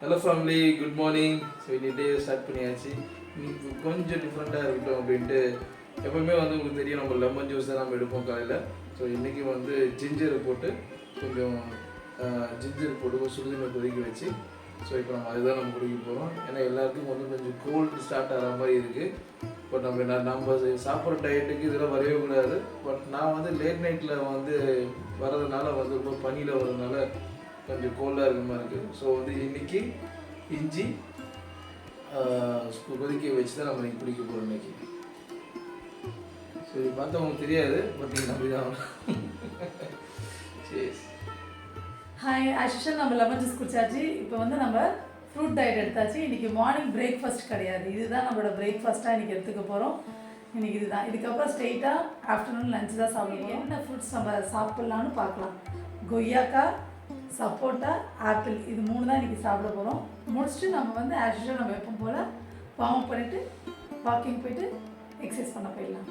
Hello family, good morning. So இன்னி day start பண்ணியாச்சு. இன்னைக்கு கொஞ்சம் டிஃப்ரெண்ட்டாக இருக்கட்டும் அப்படின்ட்டு எப்போவுமே வந்து உங்களுக்கு தெரியும், நம்ம லெமன் ஜூஸ் தான் நம்ம எடுப்போம் காலையில். ஸோ இன்றைக்கி வந்து ஜிஞ்சர் போட்டு கொஞ்சம் சுடுதண்ணி கொதிக்க வச்சு ஸோ இப்போ நம்ம அதுதான் நம்ம குடிக்க போகிறோம். ஏன்னா எல்லாருக்கும் வந்து கொஞ்சம் கோல்டு ஸ்டார்ட் ஆகிற மாதிரி இருக்குது. பட் நம்ம சாப்பிட்ற டயட்டுக்கு இதெல்லாம் வரவே கூடாது. பட் நான் வந்து லேட் நைட்டில் வந்து வர்றதுனால வந்து ரொம்ப பனியில் வர்றதுனால கொஞ்சம் கோல்டாக இருக்கிற மாதிரி இருக்குது. ஸோ வந்து இன்றைக்கி இஞ்சி கொதிக்க வச்சு தான் நம்ம இன்றைக்கி குடிக்க போகிறோம் இன்றைக்கி. ஸோ இது பார்த்தா உங்களுக்கு தெரியாது, பட் நீங்கள் நம்பி தான் சரி. ஹாய், ஆக்சுவலாக நம்ம லெமன் ஜூஸ் குடிச்சாச்சு. இப்போ வந்து நம்ம ஃப்ரூட் டயட் எடுத்தாச்சு. இன்றைக்கி மார்னிங் பிரேக்ஃபாஸ்ட் கிடையாது, இதுதான் நம்மளோட பிரேக்ஃபாஸ்ட்டாக இன்றைக்கி எடுத்துக்க போகிறோம். இன்றைக்கி இதுதான். இதுக்கப்புறம் ஸ்ட்ரெயிட்டாக ஆஃப்டர்நூன் லஞ்ச் தான் சாப்பிடுவோம். என்ன ஃப்ரூட்ஸ் நம்ம சாப்பிட்லான்னு பார்க்கலாம். கொய்யாக்காய், சப்போட்டா, ஆப்பிள், இது 3 தான் இன்றைக்கி சாப்பிட போகிறோம். முடிச்சுட்டு நம்ம வந்து ஆக்சுவலாக நம்ம எப்போ போல் வார்ம் பண்ணிவிட்டு வாக்கிங் போயிட்டு எக்ஸசைஸ் பண்ண போயிடலாம்.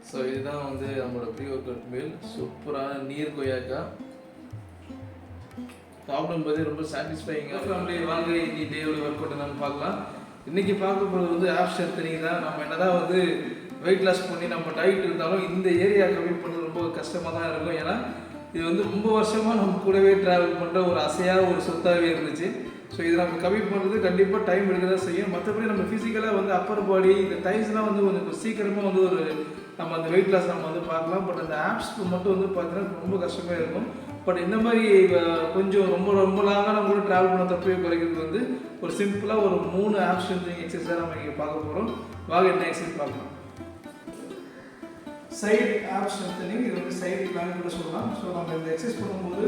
ஸோ இதுதான் வந்து நம்மளோட ப்ரீ ஒர்க் அவுட் மீல். சூப்பரான நீர் கொய்யாக்காய் சாப்பிடும்போது ரொம்ப சாட்டிஸ்ஃபைங்காக ஃபேமிலி. வாங்க இன்னைக்கு டேயோட ஒர்க் அவுட் என்னன்னு பார்க்கலாம். இன்றைக்கி பார்க்க போகிறது வந்து ஆப் ஸ்ட்ரென்த்தனிங் தான். நம்ம என்னதான் வந்து வெயிட் லாஸ் பண்ணி நம்ம டயட் இருந்தாலும் இந்த ஏரியா கம்மி பண்ணுறது ரொம்ப கஷ்டமாக தான் இருக்கும். ஏன்னா இது வந்து ரொம்ப வருஷமாக நம்ம கூடவே ட்ராவல் பண்ணுற ஒரு அசையாக ஒரு சொத்தாகவே இருந்துச்சு. ஸோ இதை நம்ம கம்மி பண்ணுறது கண்டிப்பாக டைம் எடுக்க தான் செய்யும். மற்றபடி நம்ம ஃபிசிக்கலாக வந்து அப்பர் பாடி இந்த டைஸ்லாம் வந்து கொஞ்சம் சீக்கிரமாக வந்து ஒரு நம்ம அந்த வெயிட் லாஸ் நம்ம வந்து பார்க்கலாம். பட் அந்த ஆப்ஸ்க்கு மட்டும் வந்து பார்த்தீங்கன்னா ரொம்ப கஷ்டமாக இருக்கும். பட் இந்த மாதிரி கொஞ்சம் ரொம்ப லாங்காக நம்ம கூட ட்ராவல் பண்ண தப்பவே குறைக்கிறதுக்கு வந்து ஒரு சிம்பிளாக ஒரு 3 ஆப் ஸ்ட்ரென்த்தனிங் எக்ஸசைஸ் தான் நம்ம இங்கே பார்க்க போகிறோம். வாங்க என்ன எக்ஸசைஸ் பார்க்கலாம். சைடு ஆப் ஸ்ட்ரென்த்தனிங், இது வந்து சைடு பிளான் கூட சொல்லலாம். ஸோ நம்ம இந்த எக்ஸசைஸ் பண்ணும்போது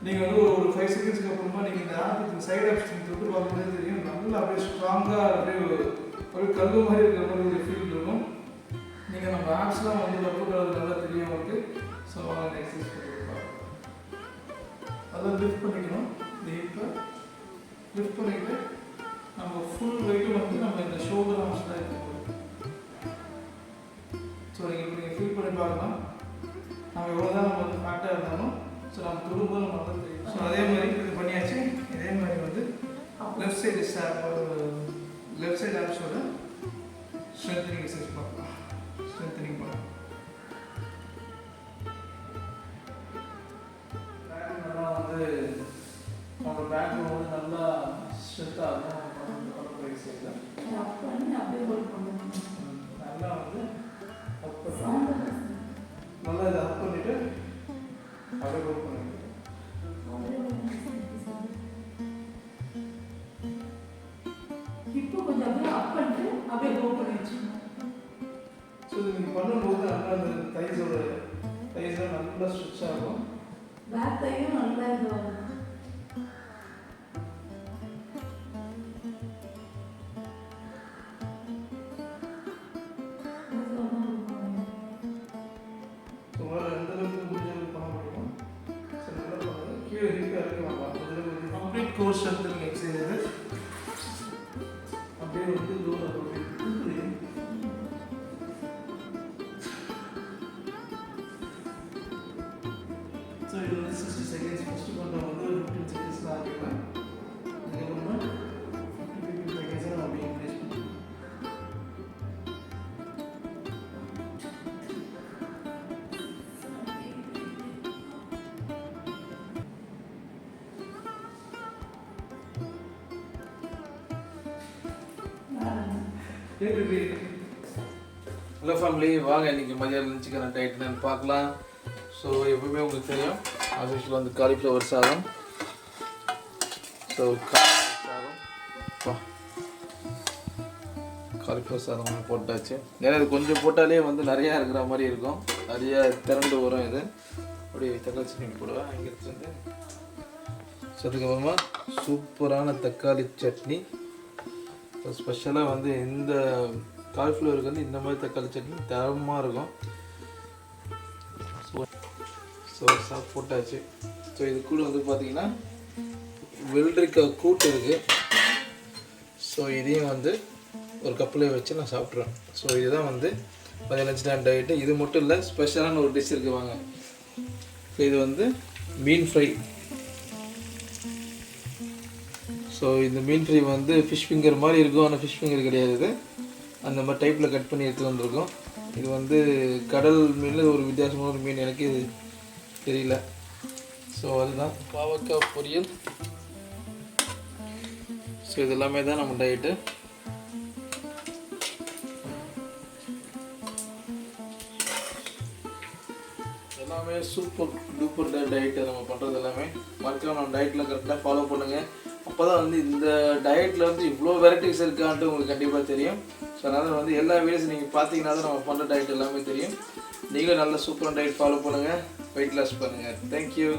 நீங்கள் வந்து ஒரு 5 செகண்ட்ஸ்க்கு அப்புறமா நீங்கள் இந்த ஆப் இந்த சைடு ஆப் ஸ்ட்ரென்த் வந்து பார்க்கும்போது தெரியும், நல்லா அப்படியே ஸ்ட்ராங்காக அப்படியே ஒரு கல்லு மாதிரி இருக்கிற மாதிரி ஒரு ஃபீல் இருக்கும். நீங்கள் நம்ம ஆப்ஸ்லாம் வந்து ஒர்க் அவுட் நல்லா தெரியும் உங்களுக்கு. ஸோ அந்த எக்ஸசைஸ் பண்ணுறோம். அதை லிஃப்ட் பண்ணிக்கணும். இப்போ லிஃப்ட் பண்ணிக்கிட்டு நம்ம ஃபுல் வெயிட்டும் வந்து நம்ம இந்த ஷோல்டர் ஆப்ஸ் தான் எடுத்துக்கணும். ஸோ நீங்கள் ஃபீல் பண்ணி பார்க்கலாம், நம்ம எவ்வளோ தான் நம்ம வந்து ஃபேக்டாக இருந்தாலும் ஸோ நம்ம தொடும்போது நம்ம வந்து தெரியும். ஸோ அதே மாதிரி இது பண்ணியாச்சு. இதே மாதிரி வந்து லெஃப்ட் சைடு ஆப்ஸோட ஸ்ட்ரென்த்தனிங் எக்ஸசைஸ் பார்க்கலாம். ஸ்ட்ரென்த்தனிங் பண்ணலாம். நல்லா வந்து நம்ம பேக் வந்து நல்லா ஸ்ட்ரென்த்தாக இருக்கும். எக்ஸசைஸில் நல்லா வந்து நல்லா இதை அப் பண்ணிட்டு அப்படியே ஹோல்ட் பண்ணிட்டு இப்போ கொஞ்சம் அப்படியே அப் பண்ணிட்டு அப்படியே ஹோல்ட் பண்ணி வச்சுக்கணும். ஸோ இது நீங்கள் பண்ணும்போது நல்லா அந்த தைஸ்லாம் நல்லா ஸ்ட்ரெச் ஆகும். பேக் தையும் நல்லா இது கம்ப்ளீட் கோர் ஸ்ட்ரென்த்தனிங் எக்ஸசைஸ். அப்படியே வந்து ஸோ இது வந்து 60 செகண்ட்ஸ் ஃபஸ்ட்டு பண்ணுறோம் வந்து ஒரு 15 செகண்ட்ஸ் தான் ஆகிக்கலாம். அதுக்கப்புறமா 15 செகண்ட்ஸ் நம்ம அப்படியே இன்க்ரீஸ் பண்ணுவோம். ஹலோ ஃபேமிலி, வாங்க இன்றைக்கி மதியம் லஞ்சுக்கான டயட் என்னன்னு பார்க்கலாம். ஸோ எப்பவுமே உங்களுக்கு தெரியும், அது யூஸ்வலாக வந்து காலிஃப்ளவர் சாதம். ஸோ காலிஃப்ளவர் சாதம் போட்டாச்சு. ஏன்னா இது கொஞ்சம் போட்டாலே வந்து நிறையா இருக்கிற மாதிரி இருக்கும், நிறையா திரண்டு வரும். இது அப்படியே தக்காளி சட்னி போடுவேன் இங்கே இருந்து. ஸோ அதுக்கப்புறமா சூப்பரான தக்காளி சட்னி. ஸ்பெஷலாக வந்து இந்த காலிஃப்ளவருக்கு வந்து இந்த மாதிரி தக்காளி சட்னி தரமாக இருக்கும். ஸோ போட்டாச்சு. ஸோ இது கூட வந்து பார்த்திங்கன்னா வெள்ளரிக்காய் கூட்டு இருக்குது. ஸோ இதையும் வந்து ஒரு கப்பில் வச்சு நான் சாப்பிட்ருவேன். ஸோ இதுதான் வந்து 15 நாள் டயட்டு. இது மட்டும் இல்லை, ஸ்பெஷலான ஒரு டிஷ் இருக்குது வாங்க. ஸோ இது வந்து மீன் ஃப்ரை. ஸோ இந்த மீன் ஃப்ரை வந்து ஃபிஷ் ஃபிங்கர் மாதிரி இருக்கும், ஆனால் ஃபிஷ் ஃபிங்கர் கிடையாது. இது அந்த மாதிரி டைப்பில் கட் பண்ணி எடுத்து வந்திருக்கோம். இது வந்து கடல் மீனில் ஒரு வித்தியாசமான ஒரு மீன், எனக்கு இது தெரியல. ஸோ அதுதான் பாவக்காய் பொரியல். ஸோ இது எல்லாமே தான் நம்ம டயட்டு. எல்லாமே சூப்பர் டூப்பர் டயட்டு நம்ம பண்ணுறது எல்லாமே. மறக்காம நம்ம டயட்டில் கரெக்டாக ஃபாலோ பண்ணுங்கள். அப்போ தான் வந்து இந்த டயட்டில் வந்து இவ்வளோ வெரைட்டிஸ் இருக்கான்ட்டு உங்களுக்கு கண்டிப்பாக தெரியும். ஸோ அதனால் வந்து எல்லா வீடியோஸும் நீங்கள் பார்த்தீங்கன்னா தான் நம்ம பண்ணுற டயட் எல்லாமே தெரியும். நீங்களும் நல்ல சூப்பரான டயட் ஃபாலோ பண்ணுங்கள், வெயிட் லாஸ் பண்ணுங்கள். தேங்க்யூ.